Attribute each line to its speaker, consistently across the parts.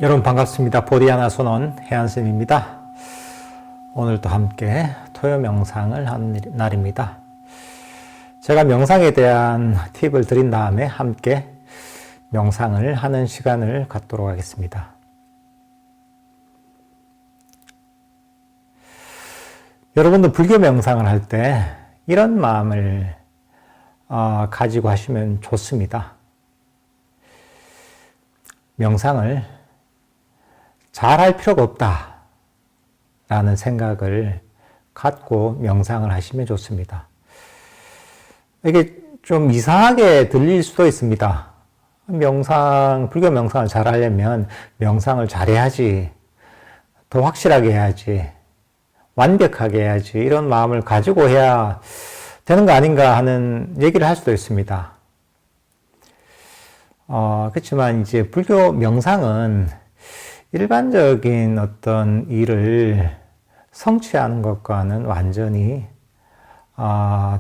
Speaker 1: 여러분 반갑습니다. 보디아나 선원 해안쌤입니다. 오늘도 함께 토요 명상을 하는 날입니다. 제가 명상에 대한 팁을 드린 다음에 함께 명상을 하는 시간을 갖도록 하겠습니다. 여러분도 불교 명상을 할 때 이런 마음을 가지고 하시면 좋습니다. 명상을 잘할 필요가 없다 라는 생각을 갖고 명상을 하시면 좋습니다. 이게 좀 이상하게 들릴 수도 있습니다. 불교 명상을 잘하려면 명상을 잘해야지, 더 확실하게 해야지, 완벽하게 해야지, 이런 마음을 가지고 해야 되는 거 아닌가 하는 얘기를 할 수도 있습니다. 그렇지만 이제 불교 명상은 일반적인 어떤 일을 성취하는 것과는 완전히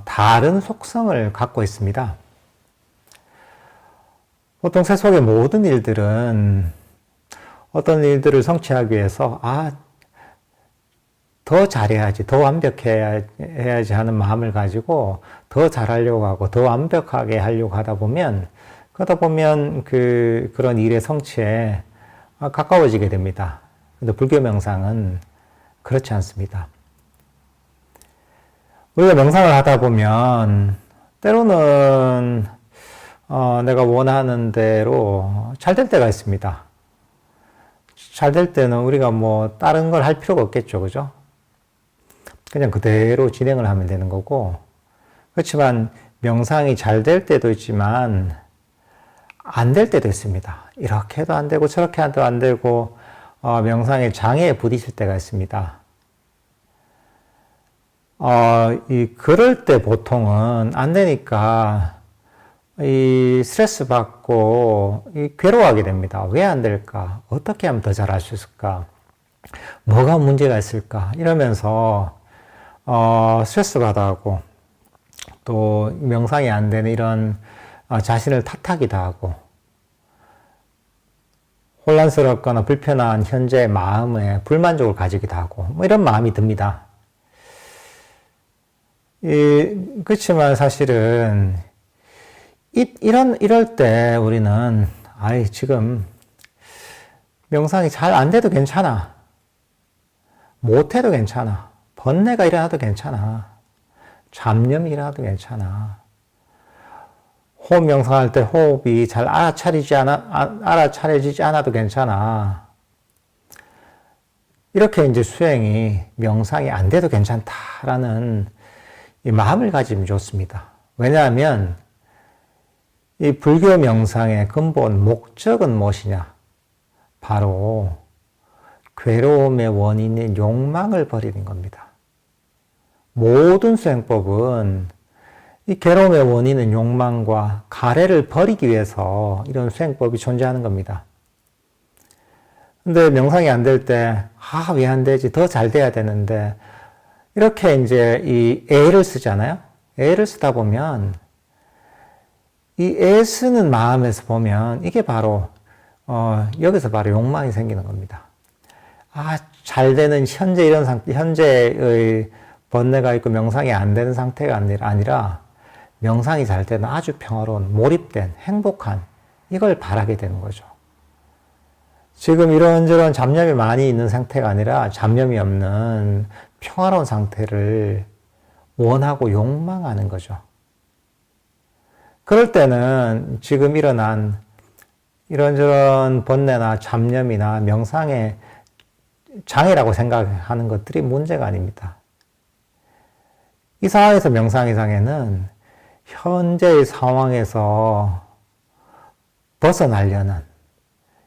Speaker 1: 다른 속성을 갖고 있습니다. 보통 세속의 모든 일들은 어떤 일들을 성취하기 위해서 더 잘해야지, 더 완벽해야지 하는 마음을 가지고 더 잘하려고 하고 더 완벽하게 하려고 하다 보면 그런 일의 성취에 가까워지게 됩니다. 근데 불교 명상은 그렇지 않습니다. 우리가 명상을 하다 보면 때로는 내가 원하는 대로 잘 될 때가 있습니다. 잘 될 때는 우리가 다른 걸 할 필요가 없겠죠, 그죠? 그냥 그대로 진행을 하면 되는 거고, 그렇지만 명상이 잘 될 때도 있지만 안 될 때도 있습니다. 이렇게 해도 안 되고 저렇게 해도 안 되고 명상의 장애에 부딪힐 때가 있습니다. 그럴 때 보통은 안 되니까 스트레스 받고 괴로워하게 됩니다. 왜 안 될까? 어떻게 하면 더 잘할 수 있을까? 뭐가 문제가 있을까? 이러면서 스트레스 받아하고 또 명상이 안 되는 이런 자신을 탓하기도 하고 혼란스럽거나 불편한 현재의 마음에 불만족을 가지기도 하고 이런 마음이 듭니다. 그렇지만 사실은 이럴 때 우리는 지금 명상이 잘 안 돼도 괜찮아, 못해도 괜찮아, 번뇌가 일어나도 괜찮아, 잡념이 일어나도 괜찮아, 호흡 명상할 때 호흡이 잘 알아차려지지 않아도 괜찮아. 이렇게 이제 명상이 안 돼도 괜찮다라는 이 마음을 가지면 좋습니다. 왜냐하면 이 불교 명상의 근본 목적은 무엇이냐? 바로 괴로움의 원인인 욕망을 버리는 겁니다. 모든 수행법은 이 괴로움의 원인은 욕망과 가래를 버리기 위해서 이런 수행법이 존재하는 겁니다. 근데 명상이 안 될 때, 왜 안 되지? 더 잘 돼야 되는데, 이렇게 이제 이 애를 쓰잖아요? 애를 쓰다 보면, 이 애 쓰는 마음에서 보면, 이게 바로, 여기서 바로 욕망이 생기는 겁니다. 잘 되는 현재의 번뇌가 있고 명상이 안 되는 상태가 아니라, 명상이 잘 되는 아주 평화로운, 몰입된, 행복한, 이걸 바라게 되는 거죠. 지금 이런저런 잡념이 많이 있는 상태가 아니라 잡념이 없는 평화로운 상태를 원하고 욕망하는 거죠. 그럴 때는 지금 일어난 이런저런 번뇌나 잡념이나 명상의 장애라고 생각하는 것들이 문제가 아닙니다. 이 상황에서 명상의 장애는 현재의 상황에서 벗어나려는,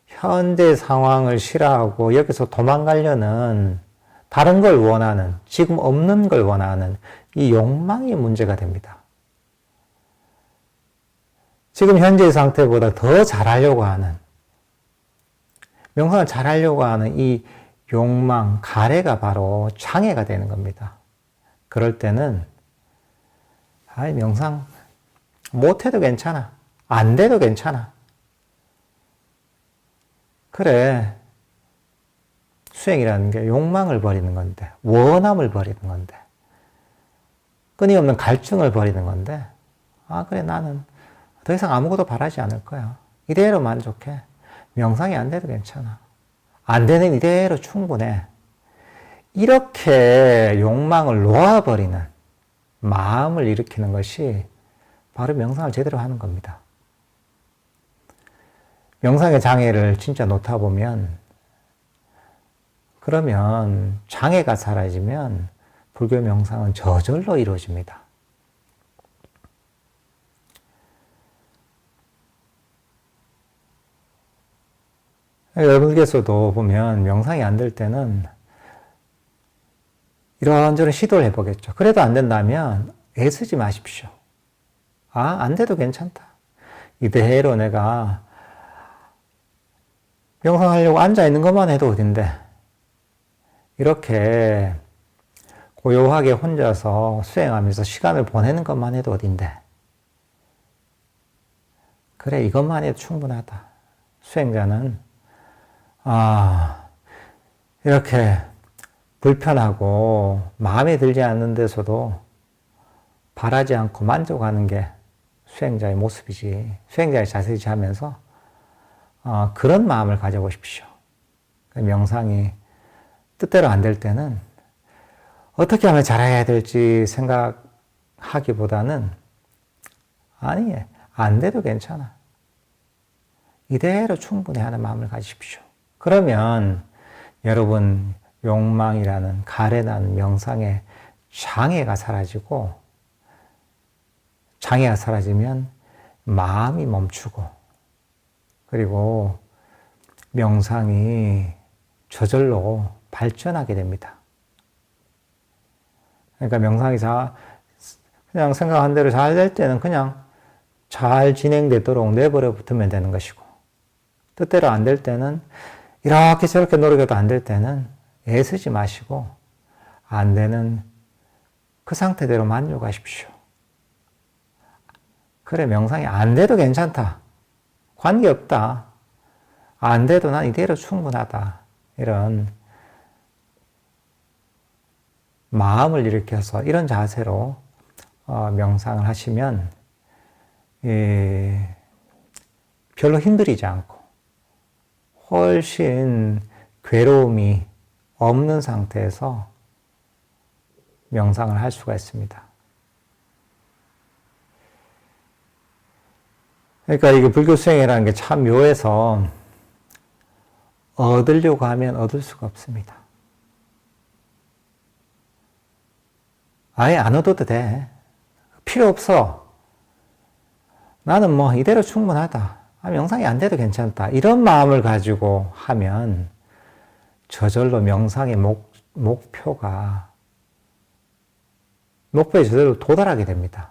Speaker 1: 현재의 상황을 싫어하고 여기서 도망가려는, 다른 걸 원하는, 지금 없는 걸 원하는 이 욕망이 문제가 됩니다. 지금 현재의 상태보다 더 잘하려고 하는, 명상을 잘하려고 하는 이 욕망, 가래가 바로 장애가 되는 겁니다. 그럴 때는 명상 못해도 괜찮아, 안 돼도 괜찮아, 그래, 수행이라는 게 욕망을 버리는 건데, 원함을 버리는 건데, 끊임없는 갈증을 버리는 건데, 아, 그래, 나는 더 이상 아무것도 바라지 않을 거야. 이대로 만족해. 명상이 안 돼도 괜찮아. 안 되는 이대로 충분해. 이렇게 욕망을 놓아버리는 마음을 일으키는 것이 바로 명상을 제대로 하는 겁니다. 명상의 장애를 진짜 놓다 보면, 그러면 장애가 사라지면 불교 명상은 저절로 이루어집니다. 여러분께서도 보면 명상이 안 될 때는 이런저런 시도를 해보겠죠. 그래도 안 된다면 애쓰지 마십시오. 아, 안 돼도 괜찮다. 이대로 내가 명상하려고 앉아있는 것만 해도 어딘데. 이렇게 고요하게 혼자서 수행하면서 시간을 보내는 것만 해도 어딘데. 그래, 이것만 해도 충분하다. 수행자는 이렇게 불편하고 마음에 들지 않는 데서도 바라지 않고 만족하는 게 수행자의 모습이지. 수행자의 자세이지 하면서 그런 마음을 가져보십시오. 명상이 뜻대로 안 될 때는 어떻게 하면 잘해야 될지 생각하기보다는 아니, 안 돼도 괜찮아. 이대로 충분히 하는 마음을 가지십시오. 그러면 여러분 욕망이라는 가련한 명상의 장애가 사라지고, 장애가 사라지면 마음이 멈추고, 그리고 명상이 저절로 발전하게 됩니다. 그러니까 명상이 그냥 생각한 대로 잘 될 때는 그냥 잘 진행되도록 내버려 붙으면 되는 것이고, 뜻대로 안 될 때는 이렇게 저렇게 노력해도 안 될 때는 애쓰지 마시고 안 되는 그 상태대로 만족하십시오. 그래, 명상이 안 돼도 괜찮다. 관계없다. 안 돼도 난 이대로 충분하다. 이런 마음을 일으켜서 이런 자세로 명상을 하시면 별로 힘들이지 않고 훨씬 괴로움이 없는 상태에서 명상을 할 수가 있습니다. 그러니까 이게 불교 수행이라는 게 참 묘해서 얻으려고 하면 얻을 수가 없습니다. 아예 안 얻어도 돼. 필요 없어. 나는 뭐 이대로 충분하다. 명상이 안 돼도 괜찮다. 이런 마음을 가지고 하면 저절로 명상의 목표에 저절로 도달하게 됩니다.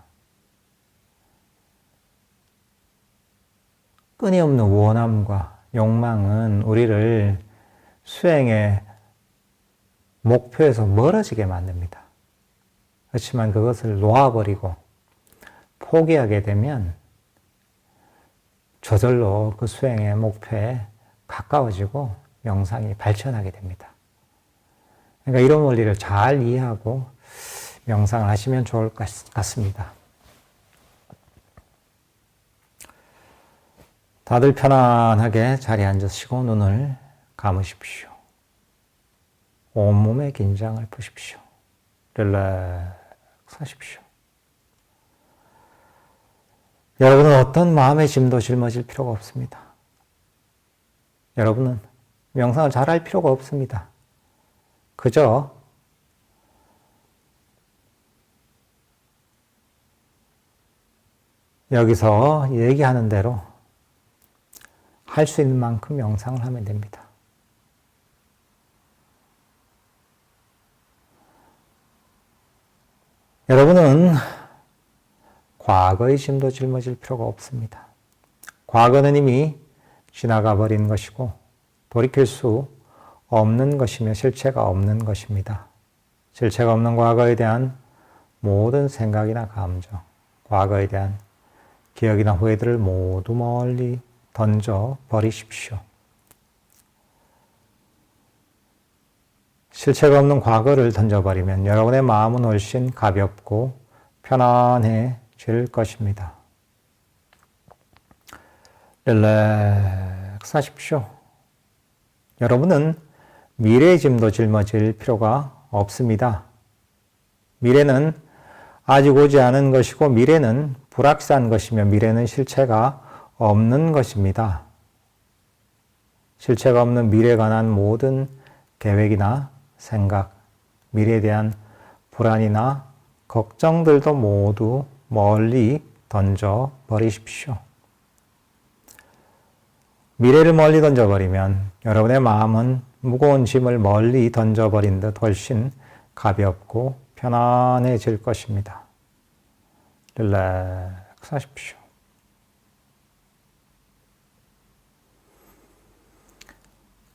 Speaker 1: 끊임없는 원함과 욕망은 우리를 수행의 목표에서 멀어지게 만듭니다. 그렇지만 그것을 놓아버리고 포기하게 되면 저절로 그 수행의 목표에 가까워지고 명상이 발전하게 됩니다. 그러니까 이런 원리를 잘 이해하고 명상을 하시면 좋을 것 같습니다. 다들 편안하게 자리에 앉으시고 눈을 감으십시오. 온몸의 긴장을 푸십시오. 릴렉스 하십시오. 여러분은 어떤 마음의 짐도 짊어질 필요가 없습니다. 여러분은 명상을 잘할 필요가 없습니다. 그저 여기서 얘기하는 대로 할 수 있는 만큼 명상을 하면 됩니다. 여러분은 과거의 짐도 짊어질 필요가 없습니다. 과거는 이미 지나가 버린 것이고 돌이킬 수 없는 것이며 실체가 없는 것입니다. 실체가 없는 과거에 대한 모든 생각이나 감정, 과거에 대한 기억이나 후회들을 모두 멀리 던져 버리십시오. 실체가 없는 과거를 던져버리면 여러분의 마음은 훨씬 가볍고 편안해질 것입니다. 릴렉스 하십시오. 여러분은 미래의 짐도 짊어질 필요가 없습니다. 미래는 아직 오지 않은 것이고 미래는 불확실한 것이며 미래는 실체가 없는 것입니다. 실체가 없는 미래에 관한 모든 계획이나 생각, 미래에 대한 불안이나 걱정들도 모두 멀리 던져 버리십시오. 미래를 멀리 던져버리면 여러분의 마음은 무거운 짐을 멀리 던져버린 듯 훨씬 가볍고 편안해질 것입니다. 릴렉스 하십시오.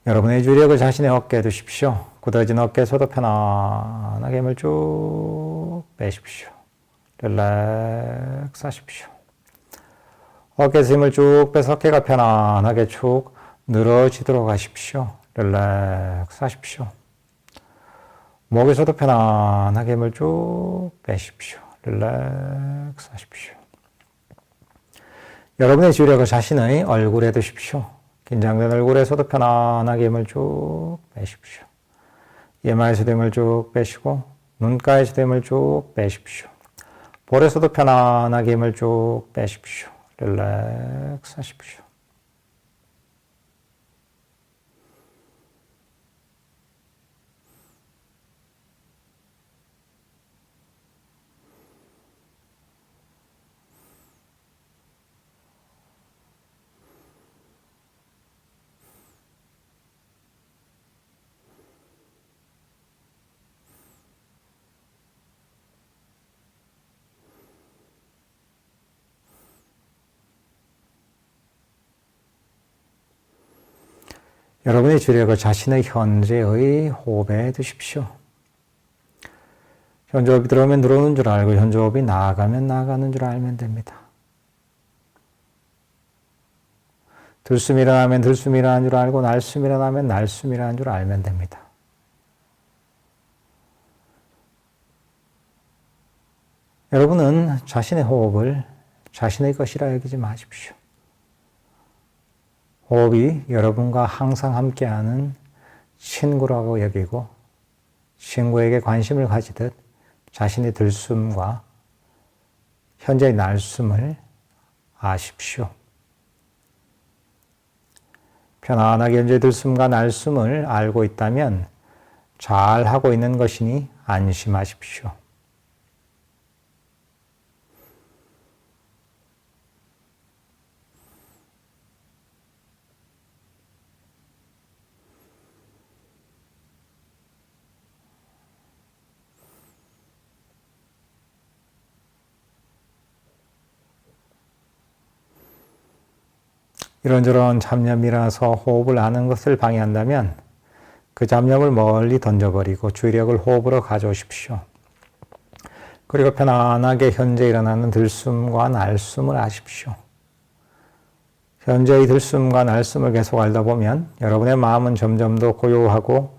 Speaker 1: 여러분의 주력을 자신의 어깨에 두십시오. 굳어진 어깨에서도 편안하게 힘을 쭉 빼십시오. 릴렉스 하십시오. 어깨에서 힘을 쭉 빼서 어깨가 편안하게 쭉 늘어지도록 하십시오. 릴렉스 하십시오. 목에서도 편안하게 힘을 쭉 빼십시오. 릴렉스 하십시오. 여러분의 주력을 자신의 얼굴에 두십시오. 긴장된 얼굴에서도 편안하게 힘을 쭉 빼십시오. 이마에서도 힘을 쭉 빼시고 눈가에서도 힘을 쭉 빼십시오. 볼에서도 편안하게 힘을 쭉 빼십시오. 릴렉스 하십시오. 여러분의 주력을 자신의 현재의 호흡에 두십시오. 현재호흡이 들어오면 들어오는 줄 알고 현재호흡이 나가면 나가는 줄 알면 됩니다. 들숨이 일어나면 들숨이 일어나는 줄 알고 날숨이 일어나면 날숨이 일어나는 줄 알면 됩니다. 여러분은 자신의 호흡을 자신의 것이라 여기지 마십시오. 호흡이 여러분과 항상 함께하는 친구라고 여기고 친구에게 관심을 가지듯 자신의 들숨과 현재의 날숨을 아십시오. 편안하게 현재의 들숨과 날숨을 알고 있다면 잘하고 있는 것이니 안심하십시오. 이런저런 잡념이라서 호흡을 하는 것을 방해한다면 그 잡념을 멀리 던져버리고 주의력을 호흡으로 가져오십시오. 그리고 편안하게 현재 일어나는 들숨과 날숨을 아십시오. 현재의 들숨과 날숨을 계속 알다 보면 여러분의 마음은 점점 더 고요하고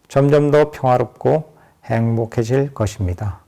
Speaker 1: 점점 더 평화롭고 행복해질 것입니다.